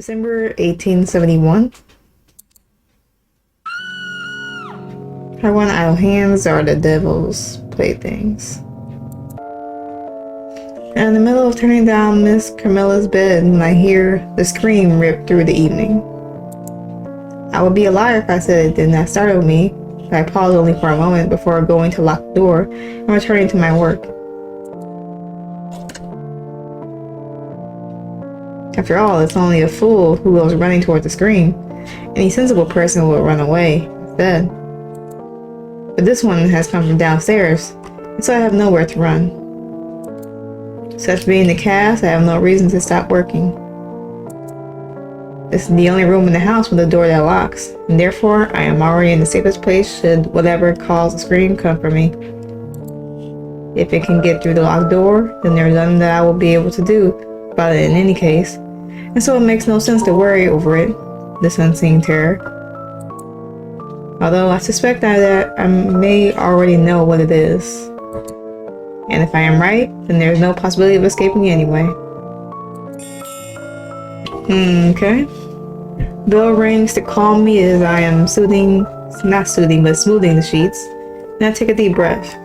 December 1871. Her one idle hands are the devil's playthings. And in the middle of turning down Miss Carmilla's bed when I hear the scream rip through the evening. I would be a liar if I said it did not startle me, but I paused only for a moment before going to lock the door and returning to my work. After all, it's only a fool who goes running toward the scream. Any sensible person will run away instead. But this one has come from downstairs, and so I have nowhere to run. Such being the case, I have no reason to stop working. This is the only room in the house with a door that locks, and therefore I am already in the safest place should whatever cause the scream come for me. If it can get through the locked door, then there is nothing that I will be able to do about it in any case, and so it makes no sense to worry over it, this unseen terror. Although I suspect that I may already know what it is. And if I am right, then there is no possibility of escaping anyway. Okay. Bell rings to call me as I am smoothing the sheets, and I take a deep breath.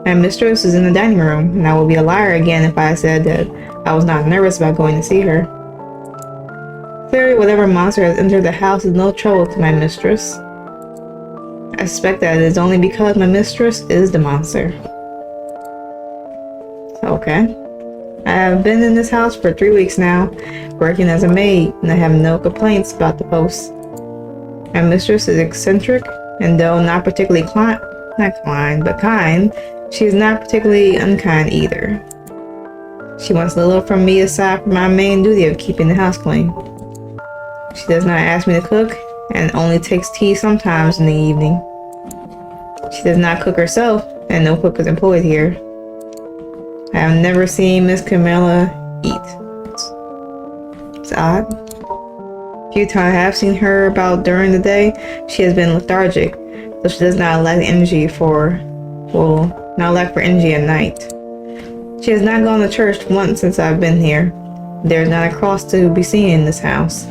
My mistress is in the dining room, and I would be a liar again if I said that I was not nervous about going to see her. Clearly, whatever monster has entered the house is no trouble to my mistress. I suspect that it is only because my mistress is the monster. Okay. I have been in this house for 3 weeks now, working as a maid, and I have no complaints about the post. My mistress is eccentric, and though not particularly kind, she is not particularly unkind either. She wants little from me aside from my main duty of keeping the house clean. She does not ask me to cook, and only takes tea sometimes in the evening. She does not cook herself, and no cook is employed here. I have never seen Miss Carmilla eat. It's odd. Few times I have seen her about during the day, she has been lethargic, so she does not lack energy for energy at night. She has not gone to church once since I've been here. There is not a cross to be seen in this house.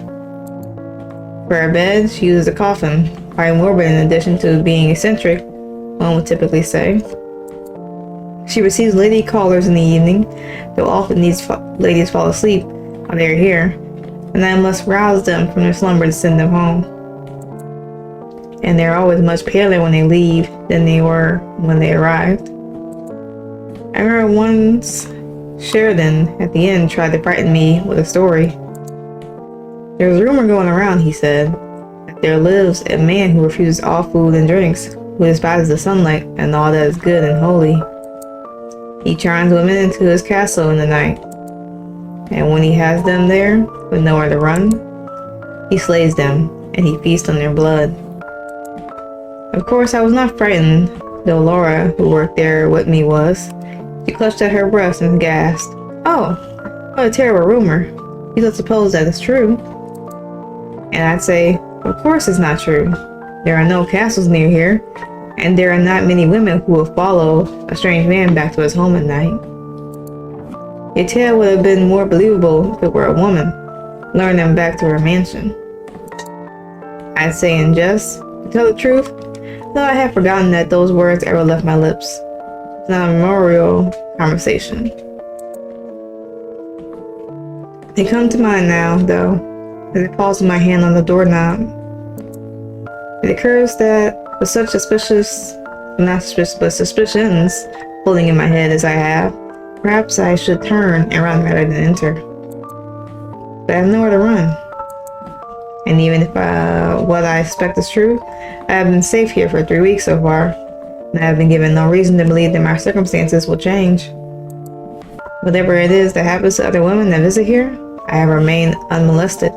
For her bed, she uses a coffin, quite morbid in addition to being eccentric, one would typically say. She receives lady callers in the evening, though often these ladies fall asleep while they are here, and I must rouse them from their slumber to send them home. And they are always much paler when they leave than they were when they arrived. I remember once Sheridan at the inn tried to frighten me with a story. There was a rumor going around, he said, that there lives a man who refuses all food and drinks, who despises the sunlight and all that is good and holy. He charms women into his castle in the night, and when he has them there, with nowhere to run, he slays them, and he feasts on their blood. Of course, I was not frightened, though Laura, who worked there with me, was. She clutched at her breast and gasped, "Oh, what a terrible rumor. You don't suppose that is true?" And I'd say, "Of course it's not true. There are no castles near here, and there are not many women who will follow a strange man back to his home at night. Your tale would have been more believable if it were a woman, luring them back to her mansion." I'd say in jest, to tell the truth, though I have forgotten that those words ever left my lips. It's not a memorial conversation. They come to mind now, though, as I pause with my hand on the doorknob. It occurs that with such suspicions holding in my head as I have, perhaps I should turn and run rather than enter. But I have nowhere to run. And even if what I expect is true, I have been safe here for 3 weeks so far, and I have been given no reason to believe that my circumstances will change. Whatever it is that happens to other women that visit here, I have remained unmolested,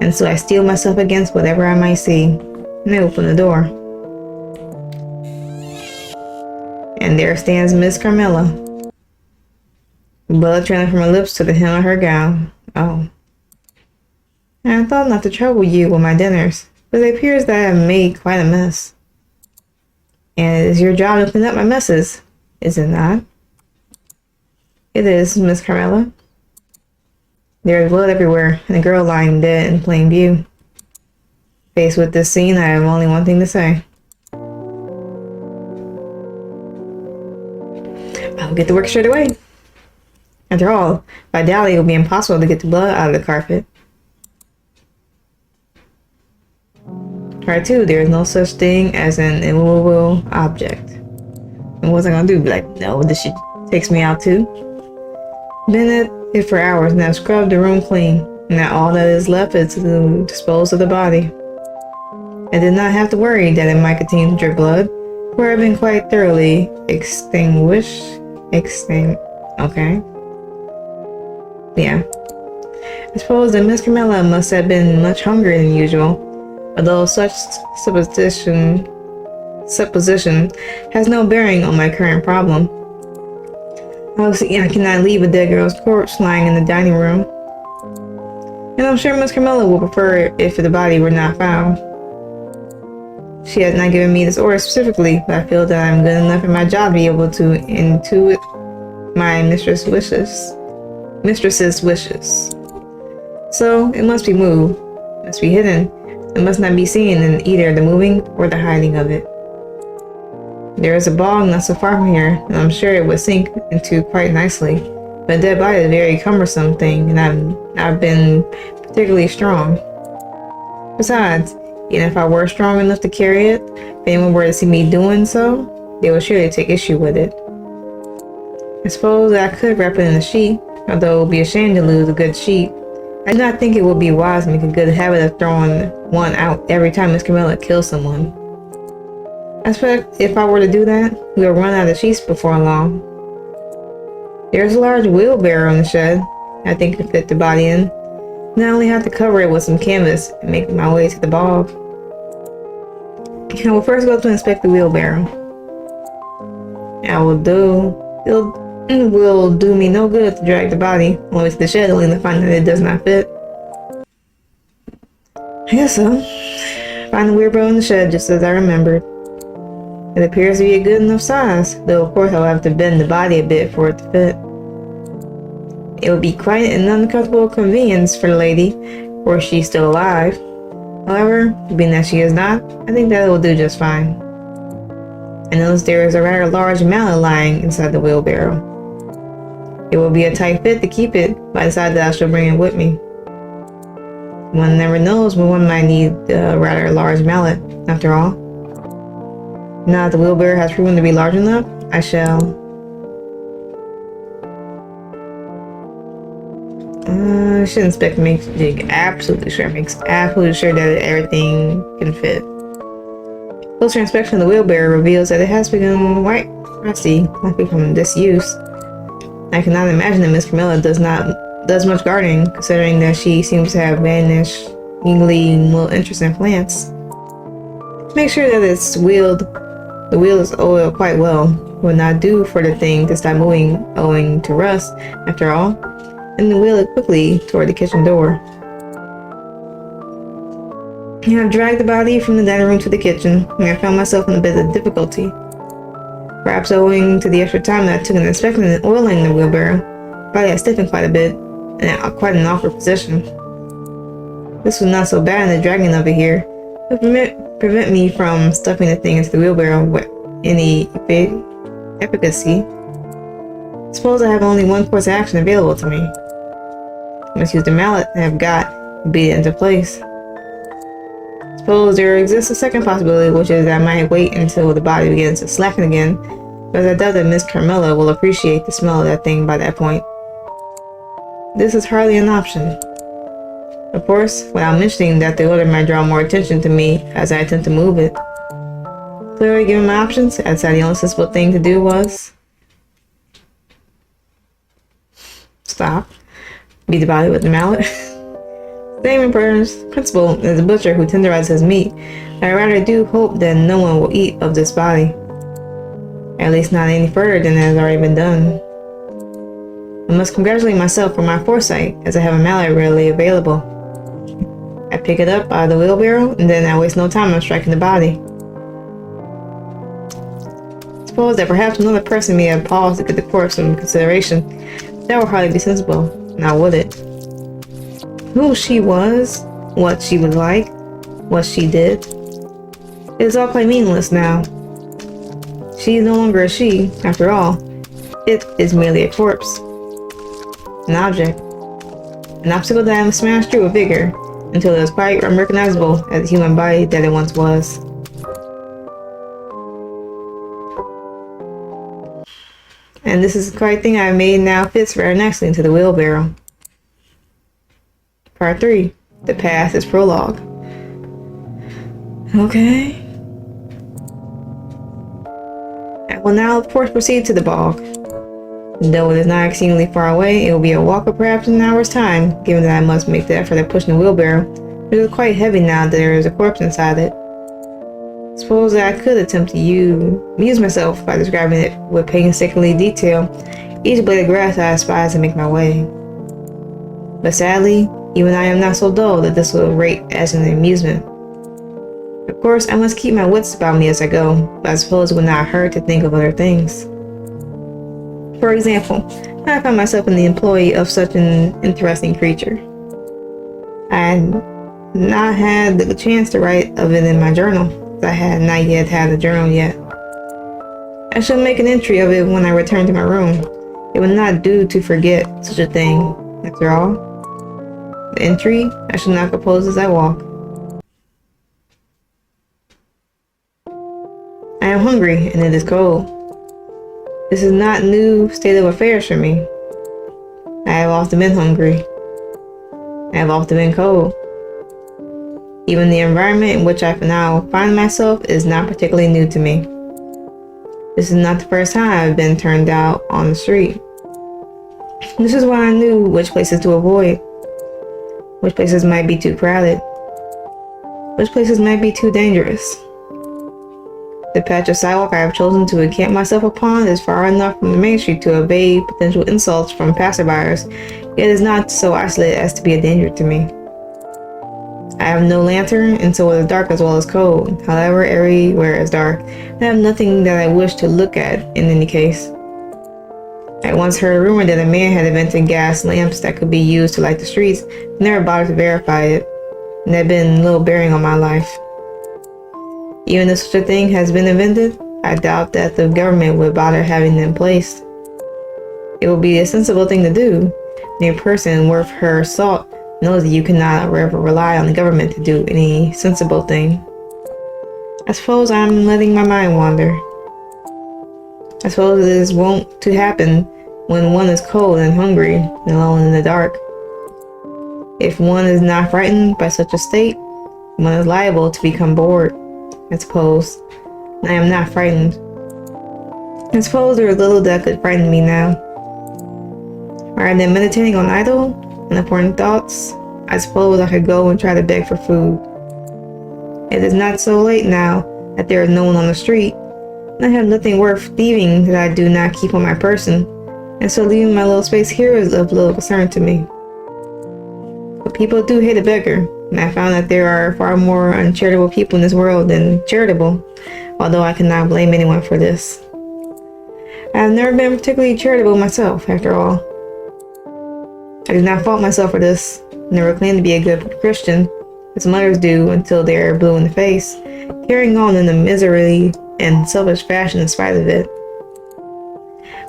and so I steel myself against whatever I might see, and I open the door. And there stands Miss Carmilla, blood trailing from her lips to the hem of her gown. Oh. And I thought not to trouble you with my dinners, but it appears that I have made quite a mess. And it is your job to clean up my messes, is it not? It is, Miss Carmilla. There's blood everywhere, and a girl lying dead in plain view. Faced with this scene, I have only one thing to say. I'll get to work straight away. After all, by dally, it would be impossible to get the blood out of the carpet. Part 2, there is no such thing as an immovable object. And what's I gonna do? Be like, no, this shit takes me out too. Been at it for hours and I've scrubbed the room clean. Now all that is left is to dispose of the body. I did not have to worry that it might continue to drip blood, for it had been quite thoroughly extinguished. Okay. Yeah. I suppose that Miss Carmilla must have been much hungrier than usual, although such supposition has no bearing on my current problem. Obviously, I cannot leave a dead girl's corpse lying in the dining room. And I'm sure Miss Carmilla will prefer if the body were not found. She has not given me this order specifically, but I feel that I'm good enough in my job to be able to intuit my mistress's wishes. So, it must be moved, it must be hidden, it must not be seen in either the moving or the hiding of it. There is a bog not so far from here, and I'm sure it would sink into quite nicely. But a dead body is a very cumbersome thing, and I've been particularly strong. Besides, even if I were strong enough to carry it, if anyone were to see me doing so, they would surely take issue with it. I suppose I could wrap it in a sheet, although it would be a shame to lose a good sheet. I do not think it would be wise to make a good habit of throwing one out every time Miss Carmilla kills someone. I expect if I were to do that, we would run out of sheets before long. There's a large wheelbarrow in the shed I think could fit the body in. And I only have to cover it with some canvas and make my way to the bog. I will first go to inspect the wheelbarrow. It will do me no good to drag the body all the way to the shed only to find that it does not fit. I guess so. Find the wheelbarrow in the shed just as I remembered. It appears to be a good enough size, though of course I'll have to bend the body a bit for it to fit. It would be quite an uncomfortable convenience for the lady, were she still alive. However, being that she is not, I think that it will do just fine. I notice there is a rather large mallet lying inside the wheelbarrow. It will be a tight fit to keep it, but I decided that I should bring it with me. One never knows when one might need a rather large mallet, after all. Now that the wheelbarrow has proven to be large enough, I shall... should inspect to make absolutely sure that everything can fit. Closer inspection of the wheelbarrow reveals that it has become quite rusty, likely from disuse. I cannot imagine that Miss Carmilla does much gardening, considering that she seems to have vanishingly little interest in plants. Make sure that the wheel is oiled quite well. Would not do for the thing to stop moving owing to rust, after all, and wheel it quickly toward the kitchen door. I have dragged the body from the dining room to the kitchen, and I found myself in a bit of difficulty. Perhaps owing to the extra time that I took in inspecting and oiling the wheelbarrow, the body had stiffened quite a bit, and quite an awkward position. This was not so bad in the dragging of it here. It would prevent me from stuffing the thing into the wheelbarrow with any efficacy. Suppose I have only one course of action available to me. I must use the mallet I have got and beat it into place. Suppose there exists a second possibility, which is that I might wait until the body begins to slacken again, but I doubt that Miss Carmilla will appreciate the smell of that thing by that point. This is hardly an option. Of course, without mentioning that the odor might draw more attention to me as I attempt to move it. Clearly, given my options, I'd say the only sensible thing to do was stop, beat the body with the mallet. Same principle as the butcher who tenderizes his meat. I rather do hope that no one will eat of this body. At least not any further than has already been done. I must congratulate myself for my foresight, as I have a mallet readily available. I pick it up out of the wheelbarrow, and then I waste no time on striking the body. Suppose that perhaps another person may have paused to get the corpse some consideration. That would hardly be sensible, now would it? who she was, what she was like, what she did. It is all quite meaningless now. She is no longer a she, after all. It is merely a corpse. An object. An obstacle that I must smash through with vigor until it is quite unrecognizable as the human body that it once was. And this is the quite thing I've made now fits very nicely into the wheelbarrow. Part 3. The past is prologue. Okay. I will now of course proceed to the bog. Though it is not exceedingly far away, it will be a walk of perhaps an hour's time, given that I must make the effort of pushing the wheelbarrow, which is quite heavy now that there is a corpse inside it. Suppose that I could attempt to amuse myself by describing it with painstakingly detail each blade of grass I aspire to make my way. But sadly, even I am not so dull that this will rate as an amusement. Of course, I must keep my wits about me as I go, but I suppose it would not hurt to think of other things. For example, I found myself in the employ of such an interesting creature. I had not had the chance to write of it in my journal, as I had not yet had a journal yet. I shall make an entry of it when I return to my room. It would not do to forget such a thing, after all. The entry I shall now compose as I walk. I am hungry, and it is cold. This is not a new state of affairs for me. I have often been hungry. I have often been cold. Even the environment in which I now find myself is not particularly new to me. This is not the first time I've been turned out on the street. This is why I knew which places to avoid, which places might be too crowded, which places might be too dangerous. The patch of sidewalk I have chosen to encamp myself upon is far enough from the main street to evade potential insults from passerbyers, yet is not so isolated as to be a danger to me. I have no lantern, and so it is dark as well as cold. However, everywhere is dark, and I have nothing that I wish to look at in any case. I once heard a rumor that a man had invented gas lamps that could be used to light the streets, but never bothered to verify it, and that had been little bearing on my life. Even if such a thing has been invented, I doubt that the government would bother having them placed. It would be a sensible thing to do. A person worth her salt knows that you cannot ever rely on the government to do any sensible thing. I suppose I'm letting my mind wander. I suppose it is wont to happen when one is cold and hungry and alone in the dark. If one is not frightened by such a state, one is liable to become bored, I suppose. I am not frightened. I suppose there is little that could frighten me now. Rather than meditating on idle, unimportant thoughts, I suppose I could go and try to beg for food. It is not so late now that there is no one on the street, and I have nothing worth leaving that I do not keep on my person, and so leaving my little space here is of little concern to me. But people do hate a beggar, and I found that there are far more uncharitable people in this world than charitable, although I cannot blame anyone for this. I have never been particularly charitable myself, after all. I do not fault myself for this, never claim to be a good Christian, as mothers do until they are blue in the face, carrying on in a miserly and selfish fashion in spite of it.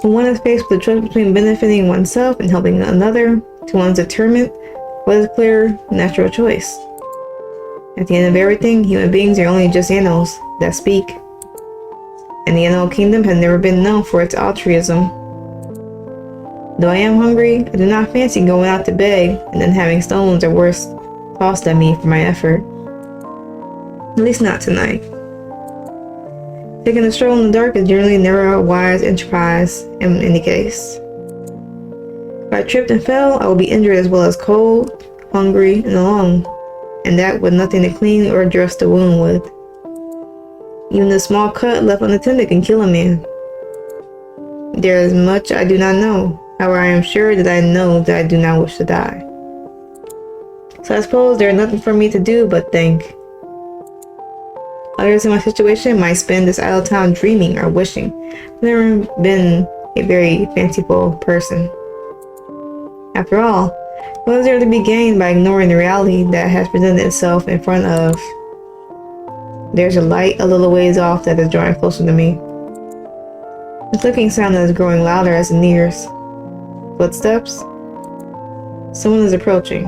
When one is faced with the choice between benefiting oneself and helping another to one's determined, what is a clear, natural choice? At the end of everything, human beings are only just animals that speak. And the animal kingdom has never been known for its altruism. Though I am hungry, I do not fancy going out to beg and then having stones or worse tossed at me for my effort. At least not tonight. Taking a stroll in the dark is generally never a wise enterprise in any case. If I tripped and fell, I would be injured as well as cold, hungry, and alone, and that with nothing to clean or dress the wound with. Even a small cut left unattended can kill a man. There is much I do not know, however I am sure that I know that I do not wish to die. So I suppose there is nothing for me to do but think. Others in my situation might spend this idle time dreaming or wishing. I've never been a very fanciful person. After all, What is there to be gained by ignoring the reality that has presented itself in front of? There's a light a little ways off that is drawing closer to me. The clicking sound is growing louder as it nears. Footsteps? Someone is approaching.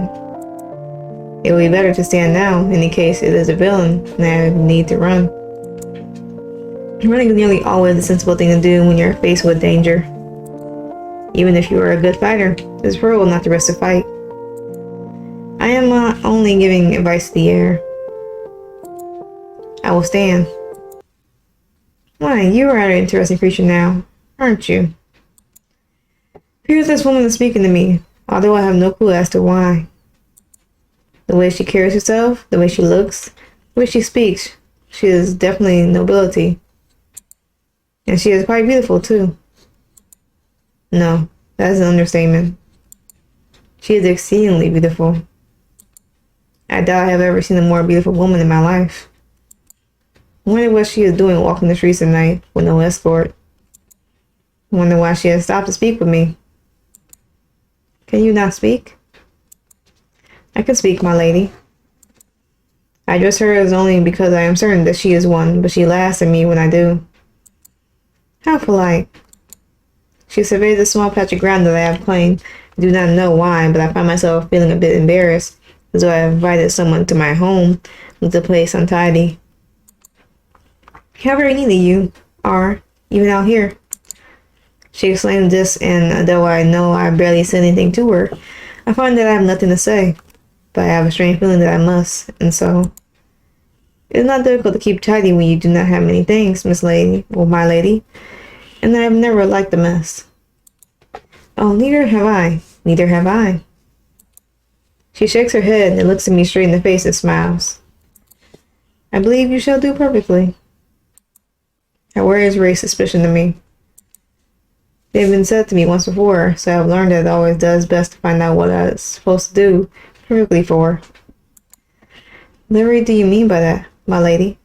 It would be better to stand now, in case it is a villain and I need to run. Running is nearly always the sensible thing to do when you're faced with danger. Even if you are a good fighter, it is preferable not to risk a fight. I am only giving advice to the air. I will stand. Why, you are an interesting creature now, aren't you? Here's this woman is speaking to me, although I have no clue as to why. The way she carries herself, the way she looks, the way she speaks, she is definitely nobility. And she is quite beautiful, too. No, that is an understatement. She is exceedingly beautiful. I doubt I have ever seen a more beautiful woman in my life. I wonder what she is doing walking the streets at night with no escort. I wonder why she has stopped to speak with me. Can you not speak? I can speak, my lady. I address her as only because I am certain that she is one, but she laughs at me when I do. How polite. She surveys the small patch of ground that I have claimed. I do not know why, but I find myself feeling a bit embarrassed, as though I have invited someone to my home with the place untidy. How very needy you are, even out here. She exclaimed this, and though I know I barely said anything to her, I find that I have nothing to say, but I have a strange feeling that I must, and so. It is not difficult to keep tidy when you do not have many things, Miss Lady, or my lady, and I have never liked a mess. Oh, neither have I, neither have I. She shakes her head and looks at me straight in the face and smiles. I believe you shall do perfectly. Her words raise suspicion to me. They have been said to me once before, so I have learned that it always does best to find out what I was supposed to do perfectly for. What do you mean by that, my lady?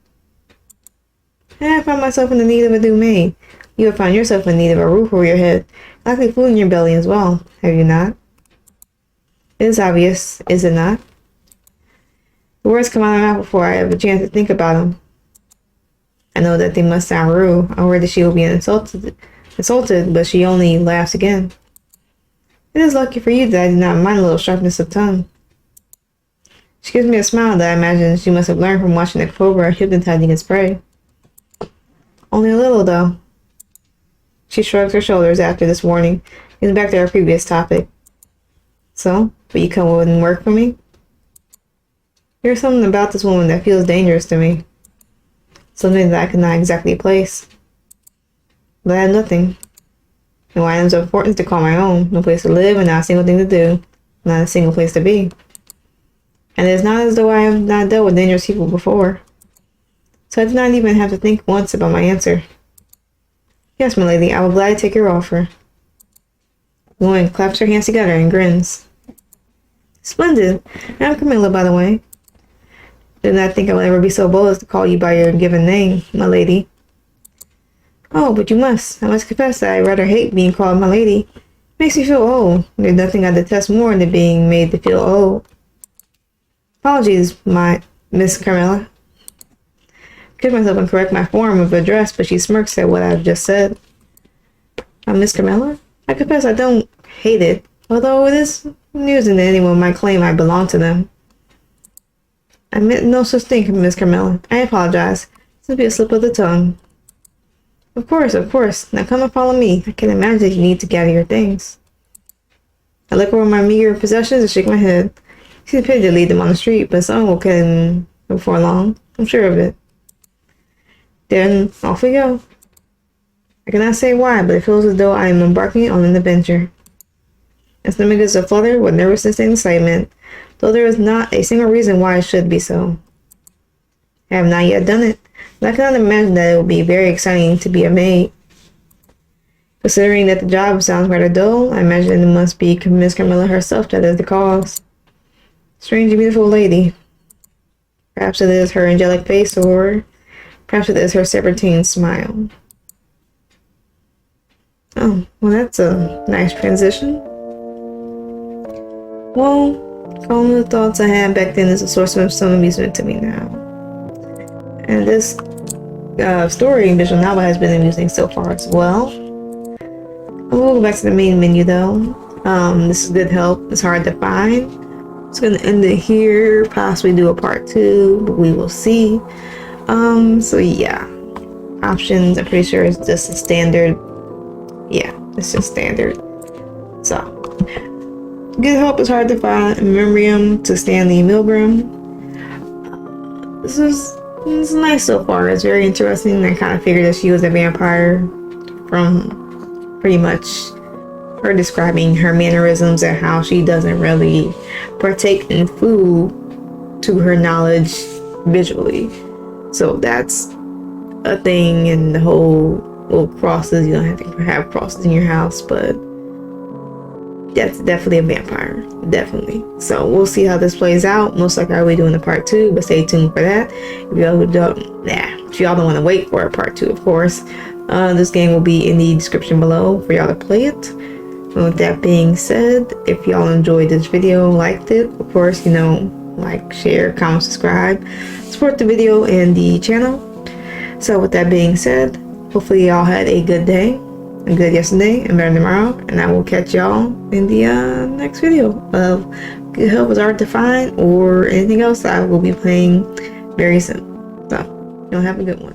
I have found myself in the need of a new maid. You have found yourself in need of a roof over your head, likely food in your belly as well, have you not? It is obvious, is it not? The words come out of my mouth before I have a chance to think about them. I know that they must sound rude. I'm worried that she will be insulted, but she only laughs again. It is lucky for you that I did not mind a little sharpness of tongue. She gives me a smile that I imagine she must have learned from watching the cobra hypnotizing its prey. Only a little, though. She shrugs her shoulders after this warning, getting back to our previous topic. So, will you come over and work for me? There's something about this woman that feels dangerous to me. Something that I cannot exactly place. But I have nothing. No items of importance to call my own, no place to live, and not a single thing to do, not a single place to be. And it is not as though I have not dealt with dangerous people before. So I did not even have to think once about my answer. Yes, my lady, I will gladly take your offer. The woman claps her hands together and grins. Splendid. I'm Carmilla, by the way. I did not think I would ever be so bold as to call you by your given name, my lady. Oh, but you must. I must confess that I rather hate being called my lady. It makes me feel old. There's nothing I detest more than being made to feel old. Apologies, my Miss Carmilla. I catch myself and correct my form of address, but she smirks at what I've just said. Miss Carmilla? I confess I don't hate it, although it is amusing that anyone might claim I belong to them. I meant no such thing, Miss Carmilla. I apologize. This will be a slip of the tongue. Of course, of course. Now come and follow me. I can imagine you need to gather your things. I look over my meager possessions and shake my head. It seems a pity to leave them on the street, but someone will get them before long. I'm sure of it. Then off we go. I cannot say why, but it feels as though I am embarking on an adventure. My stomach is aflutter with nervousness and excitement, though there is not a single reason why it should be so. I have not yet done it, but I cannot imagine that it will be very exciting to be a maid. Considering that the job sounds rather dull, I imagine it must be Miss Carmilla herself that is the cause. Strange and beautiful lady. Perhaps it is her angelic face, or perhaps it is her serpentine smile. Oh, well, that's a nice transition. Well, all the thoughts I had back then is a source of some amusement to me now. And this story visual novel has been amusing so far as well. We'll go back to the main menu though. This is good help. It's hard to find. It's gonna end it here. Possibly do a part 2, but we will see. So yeah, options. I'm pretty sure it's just a standard. Yeah, it's just standard. So good help is hard to find. Memoriam to Stanley Milgram. It's nice so far. It's very interesting. I kind of figured that she was a vampire from pretty much her describing her mannerisms and how she doesn't really partake in food to her knowledge visually. So that's a thing, and the whole little crosses. You don't have to have crosses in your house, but that's definitely a vampire, definitely. So we'll see how this plays out. Most likely I'll be doing the part 2, but stay tuned for that. If y'all don't want to wait for a part 2, of course, this game will be in the description below for y'all to play it. And with that being said, if y'all enjoyed this video, liked it, of course, you know, like, share, comment, subscribe, support the video and the channel. So with that being said, hopefully y'all had a good day, a good yesterday, and better tomorrow, and I will catch y'all in the next video of Good Help is Hard to Find or anything else I will be playing very soon. So, y'all have a good one.